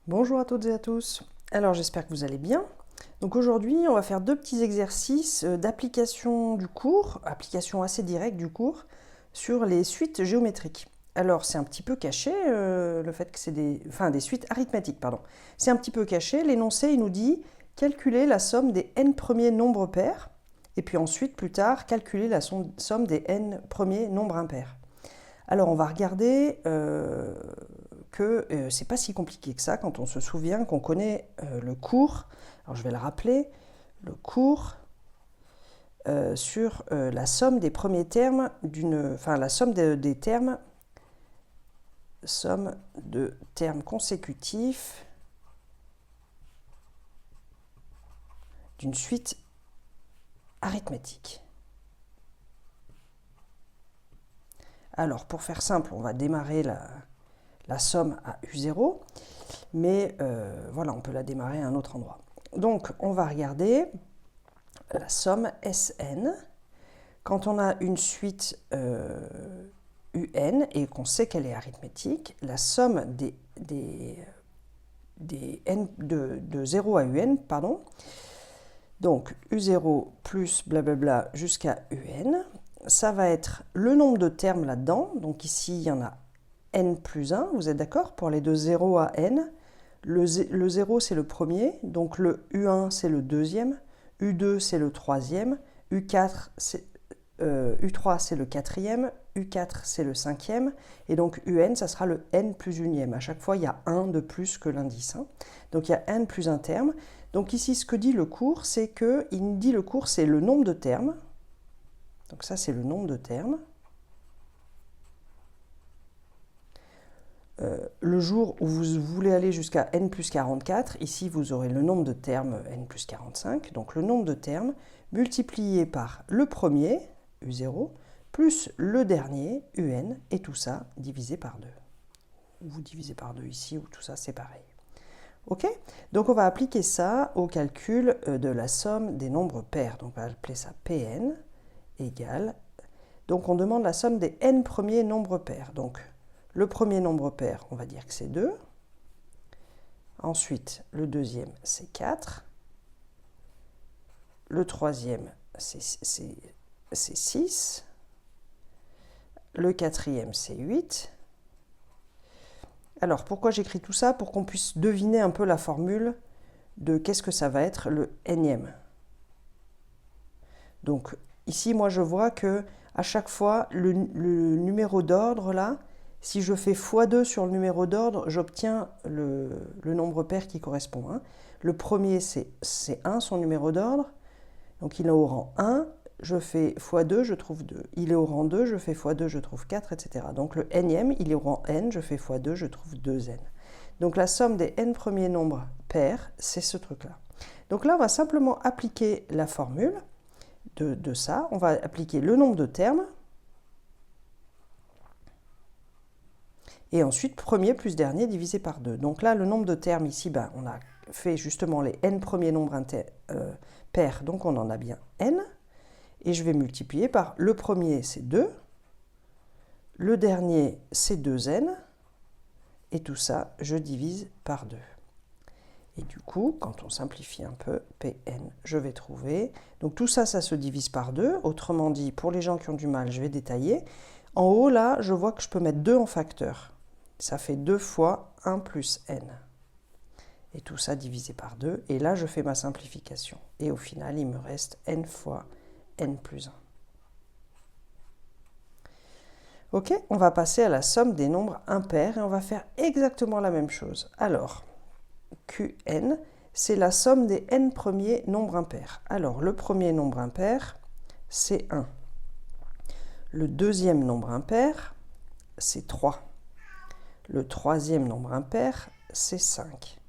Bonjour à toutes et à tous. Alors j'espère que vous allez bien. Donc aujourd'hui on va faire deux petits exercices d'application du cours, application assez directe du cours, sur les suites géométriques. Alors c'est un petit peu caché le fait que c'est des suites arithmétiques, pardon. C'est un petit peu caché, l'énoncé il nous dit calculer la somme des n premiers nombres pairs, et puis ensuite plus tard calculer la somme des n premiers nombres impairs. Alors on va regarder que c'est pas si compliqué que ça quand on se souvient qu'on connaît le cours. Alors je vais le rappeler, le cours sur la somme des premiers termes la somme des termes, somme de termes consécutifs d'une suite arithmétique. Alors pour faire simple, on va démarrer la somme à U0, mais voilà, on peut la démarrer à un autre endroit. Donc on va regarder la somme Sn. Quand on a une suite UN et qu'on sait qu'elle est arithmétique, la somme des n de 0 à UN, pardon, donc U0 plus blablabla jusqu'à UN, ça va être le nombre de termes là-dedans. Donc ici, il y en a n plus 1, vous êtes d'accord? Pour les de 0 à n, le 0 c'est le premier, donc le U1 c'est le deuxième, U2 c'est le troisième, U3 c'est le quatrième, U4 c'est le cinquième, et donc UN ça sera le n plus unième. À chaque fois il y a 1 de plus que l'indice. Donc il y a n plus un terme. Donc ici ce que dit le cours, c'est que il dit le cours c'est le nombre de termes. Donc ça c'est le nombre de termes. Le jour où vous voulez aller jusqu'à n plus 44, ici vous aurez le nombre de termes n plus 45, donc le nombre de termes multiplié par le premier, U0, plus le dernier, UN, et tout ça divisé par 2. Vous divisez par 2 ici, ou tout ça c'est pareil. Ok? Donc on va appliquer ça au calcul de la somme des nombres pairs. Donc on va appeler ça Pn égale. Donc on demande la somme des n premiers nombres pairs. Donc le premier nombre pair, on va dire que c'est 2. Ensuite, le deuxième, c'est 4. Le troisième, c'est 6. Le quatrième, c'est 8. Alors, pourquoi j'écris tout ça? Pour qu'on puisse deviner un peu la formule de qu'est-ce que ça va être le nème. Donc, ici, moi, je vois que à chaque fois, le numéro d'ordre, là, si je fais x2 sur le numéro d'ordre, j'obtiens le nombre pair qui correspond. Le premier, c'est 1, son numéro d'ordre. Donc il est au rang 1, je fais x2, je trouve 2. Il est au rang 2, je fais x2, je trouve 4, etc. Donc le nème, il est au rang n, je fais x2, je trouve 2n. Donc la somme des n premiers nombres pairs, c'est ce truc-là. Donc là, on va simplement appliquer la formule de ça. On va appliquer le nombre de termes. Et ensuite, premier plus dernier divisé par 2. Donc là, le nombre de termes ici, on a fait justement les n premiers nombres pairs, donc on en a bien n. Et je vais multiplier par le premier, c'est 2. Le dernier, c'est 2n. Et tout ça, je divise par 2. Et du coup, quand on simplifie un peu, Pn, je vais trouver. Donc tout ça, ça se divise par 2. Autrement dit, pour les gens qui ont du mal, je vais détailler. En haut, là, je vois que je peux mettre 2 en facteur. Ça fait 2 fois 1 plus n. Et tout ça divisé par 2. Et là, je fais ma simplification. Et au final, il me reste n fois n plus 1. Ok, on va passer à la somme des nombres impairs et on va faire exactement la même chose. Alors, Qn, c'est la somme des n premiers nombres impairs. Alors, le premier nombre impair, c'est 1. Le deuxième nombre impair, c'est 3. Le troisième nombre impair, c'est 5.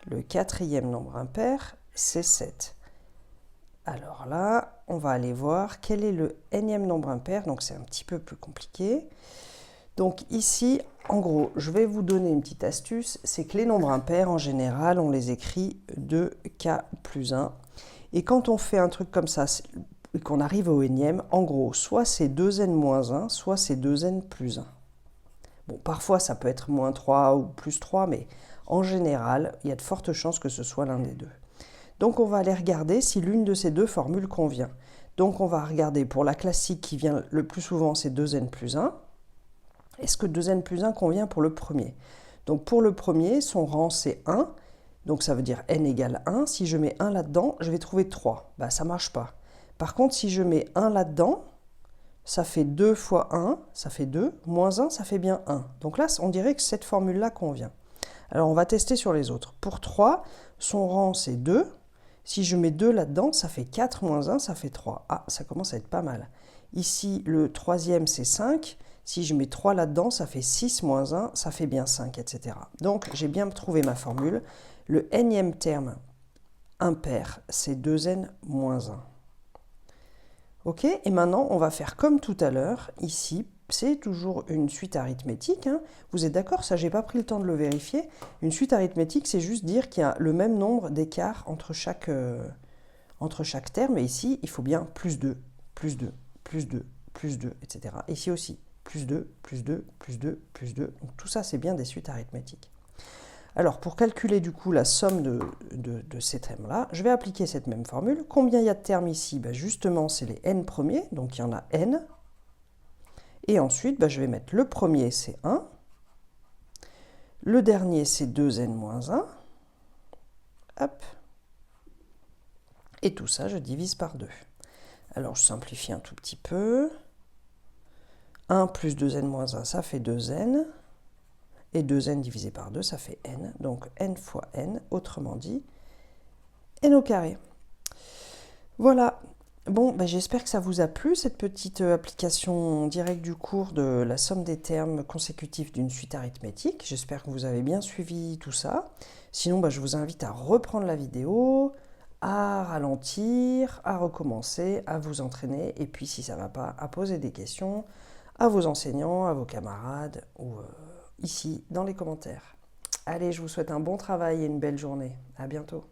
Le quatrième nombre impair, c'est 7. Alors là, on va aller voir quel est le nème nombre impair. Donc c'est un petit peu plus compliqué. Donc ici, en gros, je vais vous donner une petite astuce. C'est que les nombres impairs, en général, on les écrit 2k plus 1. Et quand on fait un truc comme ça, qu'on arrive au nème, en gros, soit c'est 2n moins 1, soit c'est 2n plus 1. Bon, parfois ça peut être moins 3 ou plus 3, mais en général, il y a de fortes chances que ce soit l'un des deux. Donc on va aller regarder si l'une de ces deux formules convient. Donc on va regarder pour la classique qui vient le plus souvent, c'est 2n plus 1. Est-ce que 2n plus 1 convient pour le premier? Donc pour le premier, son rang c'est 1, donc ça veut dire n égale 1. Si je mets 1 là-dedans, je vais trouver 3. Bah, ça ne marche pas. Par contre, si je mets 1 là-dedans, ça fait 2 fois 1, ça fait 2, moins 1, ça fait bien 1. Donc là, on dirait que cette formule-là convient. Alors on va tester sur les autres. Pour 3, son rang c'est 2. Si je mets 2 là-dedans, ça fait 4 moins 1, ça fait 3. Ah, ça commence à être pas mal. Ici, le troisième, c'est 5. Si je mets 3 là-dedans, ça fait 6 moins 1, ça fait bien 5, etc. Donc, j'ai bien trouvé ma formule. Le nème terme impair, c'est 2n moins 1. Ok, et maintenant, on va faire comme tout à l'heure. Ici, c'est toujours une suite arithmétique. Hein. Vous êtes d'accord? Ça, j'ai pas pris le temps de le vérifier. Une suite arithmétique, c'est juste dire qu'il y a le même nombre d'écarts entre chaque terme. Et ici, il faut bien plus 2, plus 2, plus 2, plus 2, etc. Ici aussi, plus 2, plus 2, plus 2, plus 2. Donc tout ça, c'est bien des suites arithmétiques. Alors, pour calculer du coup la somme de ces termes-là, je vais appliquer cette même formule. Combien il y a de termes ici? Ben justement, c'est les n premiers, donc il y en a n. Et ensuite, ben, je vais mettre le premier, c'est 1. Le dernier, c'est 2n moins 1. Hop. Et tout ça, je divise par 2. Alors, je simplifie un tout petit peu. 1 plus 2n moins 1, ça fait 2n. Et 2n divisé par 2, ça fait n. Donc n fois n, autrement dit, n au carré. Voilà. Bon, ben j'espère que ça vous a plu, cette petite application directe du cours de la somme des termes consécutifs d'une suite arithmétique. J'espère que vous avez bien suivi tout ça. Sinon, ben, je vous invite à reprendre la vidéo, à ralentir, à recommencer, à vous entraîner. Et puis, si ça ne va pas, à poser des questions à vos enseignants, à vos camarades ou ici dans les commentaires. Allez, je vous souhaite un bon travail et une belle journée. À bientôt.